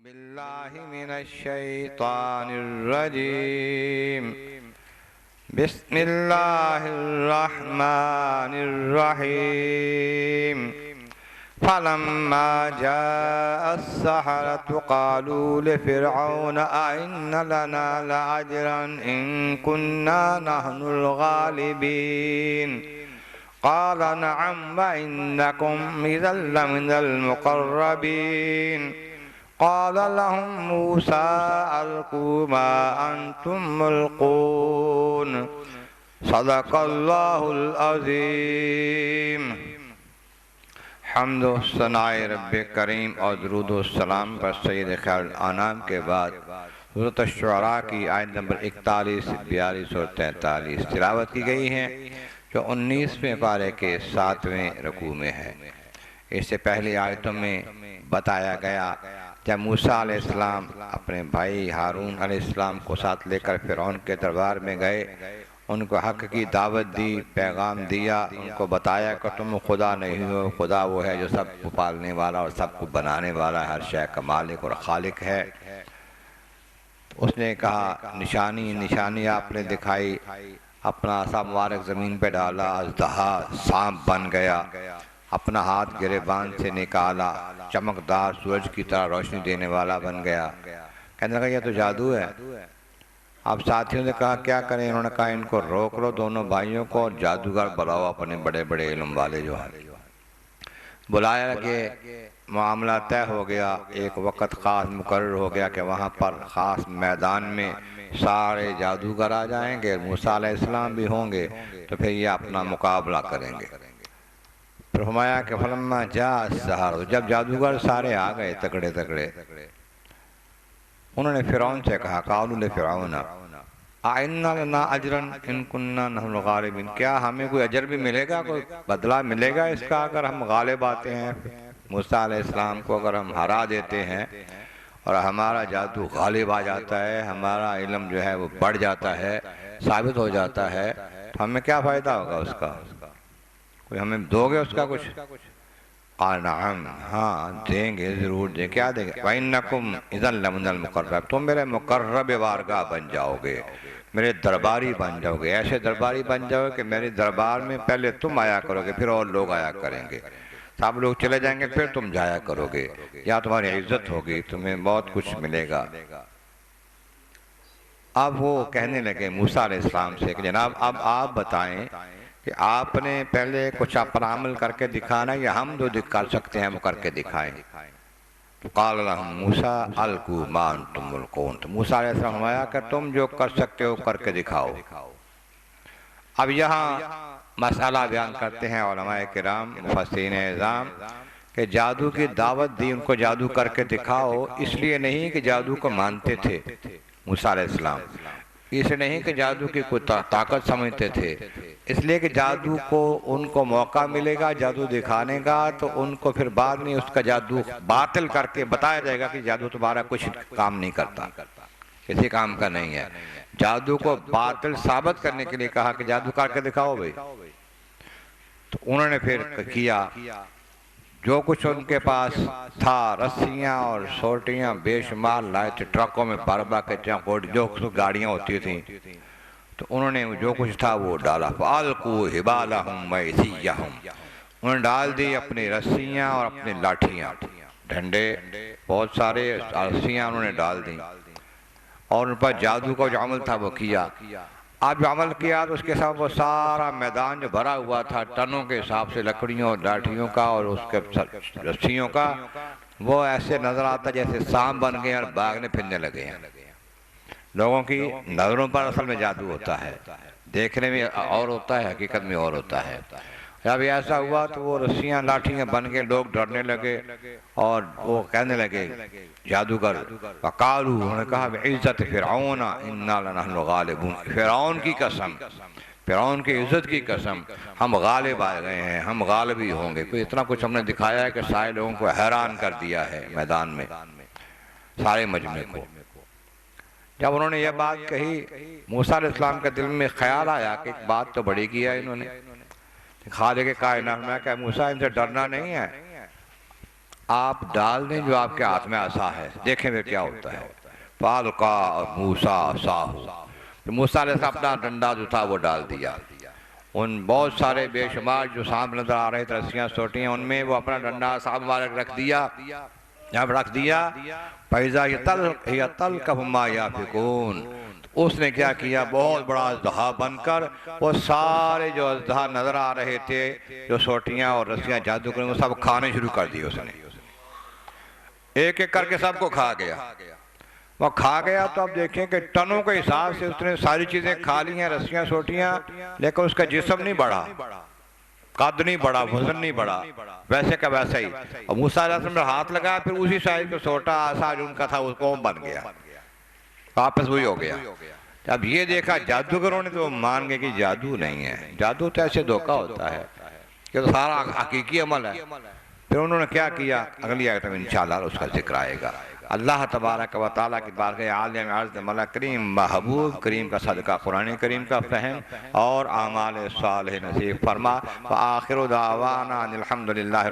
बिल्लाहि मिनश्शैतानिर्रजीम बिस्मिल्लाहिर्रहमानिर्रहीम फलम्मा जाअस-सहरतु क़ालू लिफ़िरऔन अइन्न लना लअजरन इन कुन्ना नहनुल गालिबीन क़ाल नअम व इन्नकुम इज़न लमिनल मुक़र्रबीन क़ाल लहुम मूसा अल्क़ू मा अंतुम मुल्क़ून सदक़ल्लाहुल अज़ीम। हम्द व सनाए रब्बे करीम और दुरूद व सलाम पर सय्यद खैरुल अनाम के बाद सूरत अश-शुअरा की आयत नंबर 41, 42 और 43 तिलावत की गई हैं, जो 19वें पारे के 7वें रकू में है। इससे पहली आयतों में बताया गया जब मूसा अलैहिस्सलाम अपने भाई हारून अलैहिस्सलाम को साथ लेकर फ़िरौन के दरबार में गए, उनको हक़ की दावत दी, पैगाम दिया, उनको बताया कि तुम खुदा नहीं हो, खुदा वो है जो सबको पालने वाला और सबको बनाने वाला, हर शय का मालिक और खालिक है। उसने कहा निशानी निशानी आपने दिखाई, अपना आसा मुबारक ज़मीन पे डाला, अज़दहा सांप बन गया, अपना हाथ गिरेबान से निकाला, चमकदार सूरज की तरह रोशनी देने वाला बन गया। कहने लगा यह तो जादू है। अब साथियों ने कहा क्या करें, उन्होंने कहा इनको रोक लो दोनों भाइयों को और जादूगर बुलाओ, अपने बड़े बड़े इल्म वाले जो हैं बुलाया के मामला तय हो गया। एक वक़्त ख़ास मुकर्रर हो गया कि वहाँ पर ख़ास मैदान में सारे जादूगर आ जाएंगे, मूसा अलैहिस्सलाम भी होंगे, तो फिर ये अपना मुकाबला करेंगे। फिर फरमाया कि फलम्मा जाअ अस्सहर, जब जादूगर सारे आ गए तगड़े तगड़े, उन्होंने फ़िरौन से कहा क़ालू लिफ़िरऔन अइन्ना लना अजरन इन कुन्ना नहनुल गालिबीन, क्या हमें कोई अजर भी मिलेगा, कोई बदला मिलेगा इसका अगर हम गालिब आते हैं, मूसा अलैहिस्सलाम को अगर हम हरा देते हैं और हमारा जादू गालिब आ जाता है, हमारा इल्म जो है वो बढ़ जाता है, साबित हो जाता है, तो हमें क्या फ़ायदा होगा उसका, कोई हमें दोगे उसका कुछ? क़ाल नअम, हाँ देंगे, ज़रूर देंगे। क्या देंगे? व इन्नकुम इज़न लमिनल मुक़र्रब, तुम मेरे मुक़र्रब बारगाह बन जाओगे, मेरे दरबारी बन जाओगे, ऐसे दरबारी बन जाओगे कि मेरे दरबार में पहले तुम आया करोगे, फिर और लोग आया करेंगे, सब लोग चले जाएंगे, फिर तुम जाया करोगे, या तुम्हारी इज्जत होगी, तुम्हें बहुत कुछ मिलेगा। अब वो कहने लगे मूसा अलैहिस्सलाम से कि जनाब अब आप बताएं कि आपने पहले कुछ अपना अमल करके दिखाना या हम जो कर सकते हैं वो करके दिखाएं। तो क़ाल लहुम मूसा अल्क़ू मा अंतुम मुल्क़ून, तो मूसा अलैहिस्सलाम फरमाया कि तुम जो कर सकते हो करके दिखाओ। अब यहाँ मसला बयान करते हैं उलमाए किराम मुफस्सिरीन इज़ाम कि जादू की दावत दी, उनको जादू करके दिखाओ, इसलिए नहीं कि जादू को मानते थे मूसा अलैहिस्सलाम, इसलिए नहीं कि जादू की कोई ताकत समझते थे, इसलिए कि जादू को उनको मौका मिलेगा जादू दिखाने का, तो उनको फिर बाद में उसका जादू बातिल करके बताया जाएगा कि जादू तुम्हारा कुछ काम नहीं करता, किसी काम का नहीं है। जादू को बातिल साबित करने के लिए कहा कि जादू करके दिखाओ भाई। तो उन्होंने फिर किया, जो कुछ उनके पास था, रस्सियाँ और सोटियाँ बेशुमार लाए थे, ट्रकों में भर भर के जो गाड़ियाँ होती थीं, तो उन्होंने जो कुछ था वो डाला। फ़अल्क़ू हिबालहुम व इसिय्यहुम, उन्होंने डाल दी अपनी रस्सियाँ और अपनी लाठियाँ, डंडे बहुत सारे रस्सियाँ उन्होंने डाल दी, और उन पर जादू का जो अमल था वो किया। अब जो अमल किया तो उसके साथ वो सारा मैदान जो भरा हुआ था टनों के हिसाब से लकड़ियों और लाठियों का और उसके रस्सियों का, वो ऐसे नज़र आता जैसे सांप बन गए और भागने फिरने लगे हैं। लोगों की नज़रों पर असल में जादू होता है, देखने में और होता है, हकीकत में और होता है। जब ऐसा हुआ तो वो रस्सियाँ लाठियाँ बन के लोग डरने लगे और वो कहने लगे जादूगर, वक़ालू, उन्होंने कहा इज़्ज़त फ़िरऔन इन्ना लनहनु गालिबून, फ़िरऔन की कसम, फ़िरऔन की इज़्ज़त की कसम, हम गालिब आ गए हैं, हम गालिब ही होंगे। कोई इतना कुछ हमने दिखाया है कि सारे लोगों को हैरान कर दिया है मैदान में, सारे मजमे को। जब उन्होंने यह बात कही, मूसा अलैहिस्सलाम के दिल में ख्याल आया कि एक बात तो बड़ी किया इन्होंने, खालिक़ कायनात में क्या मूसा इनसे डरना नहीं है, आप डाल दें जो आपके हाथ में आसा है, देखें फिर क्या होता है। फालका और मूसा साहू, तो मूसा ने अपना डंडा जो था वो डाल दिया। उन बहुत सारे बेशुमार जो सांप नजर आ रहे थे, रस्सियाँ सोटियाँ, उनमें वो अपना डंडा सांप मुबारक रख दिया। जब रख दिया, पैजा ये तल कफमा या फिकून, उसने क्या किया, बहुत बड़ा अजदहा बनकर वो सारे जो अजदहा नजर आ रहे थे, जो सोटियाँ और रस्सियाँ जादू कर, वो सब खाने शुरू कर दिए उसने। एक एक करके सबको खा गया। वह खा गया तो अब देखें कि टनों के हिसाब से उसने सारी चीजें खा ली हैं, रस्सियां सोटियां, लेकिन उसका जिस्म नहीं बढ़ा, कद नहीं बढ़ा, वजन नहीं बढ़ा, वैसे का वैसा ही। और मूसा अलैहिस्सलाम ने हाथ लगाया, फिर उसी साइज का छोटा आसा जो उनका था उसको बन गया, वापस वही हो गया। अब ये देखा जादूगरों ने तो मान गए कि जादू नहीं है, जादू तो ऐसे धोखा होता है कि तो सारा हकीकी अमल है। फिर उन्होंने क्या किया, अगली आयत में इंशाअल्लाह उसका जिक्र आएगा। अल्लाह तबारक व तआला की बारगाह आलिम अर्ज़ मौला करीम महबूब करीम का सदका कुरान करीम का फ़हम और आमाल सालिह नसीब फरमा। व आखिरु दावाना अनिल हम्दुलिल्लाह।